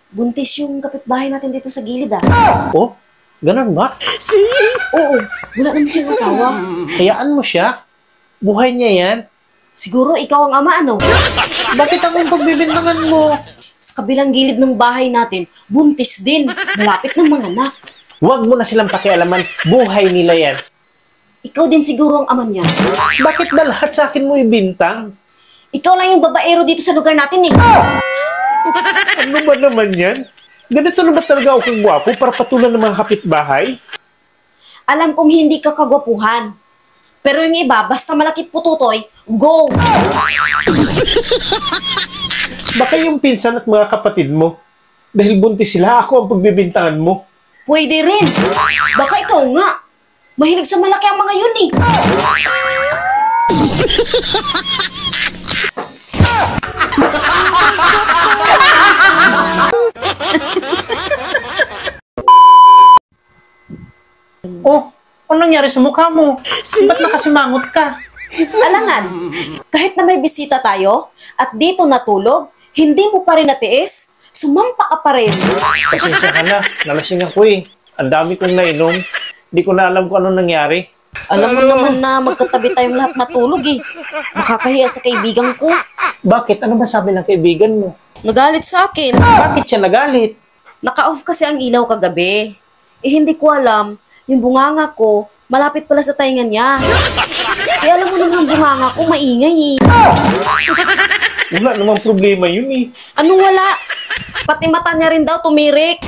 Buntis yung kapitbahay natin dito sa gilid Oh, ganun ba? Oo, wala naman siyang asawa. Hayaan mo siya. Buhay niya yan. Siguro ikaw ang ama, ano? Bakit akong pagbibintangan mo? Sa kabilang gilid ng bahay natin, buntis din. Malapit ng mga anak. Huwag mo na silang pakialaman. Buhay nila yan. Ikaw din siguro ang ama niya. Bakit ba lahat sa akin mo ibintang? Ikaw lang yung babaero dito sa lugar natin eh. Ano ba naman yan? Ganito na ba talaga ako kung gwapo para patulan ng mga kapitbahay? Alam kong hindi ka kagwapuhan. Pero yung iba, basta malaki pututoy, go! Baka yung pinsan at mga kapatid mo. Dahil buntis sila, ako ang pagbibintangan mo. Pwede rin. Baka ikaw nga. Mahilig sa malaki ang mga yun eh. Oh, ano nangyari sa mukha mo? Ba't nakasimangot ka? Alangan, kahit na may bisita tayo at dito natulog, hindi mo pa rin natiis, sumampa ka pa rin. Pasensya ka na, nalasing ako eh. Ang dami kong nainom. Hindi ko na alam kung anong nangyari. Alam mo naman na magkatabi tayong lahat matulog eh. Nakakahiya sa kaibigan ko. Bakit? Ano ba sabi ng kaibigan mo? Nagalit sa akin. Bakit siya nagalit? Naka-off kasi ang ilaw kagabi. Eh hindi ko alam, yung bunganga ko, malapit pala sa tainga niya. Eh alam mo naman ang bunganga ko, maingay eh. Wala namang problema yun eh. Anong wala? Pati mata niya rin daw tumirik.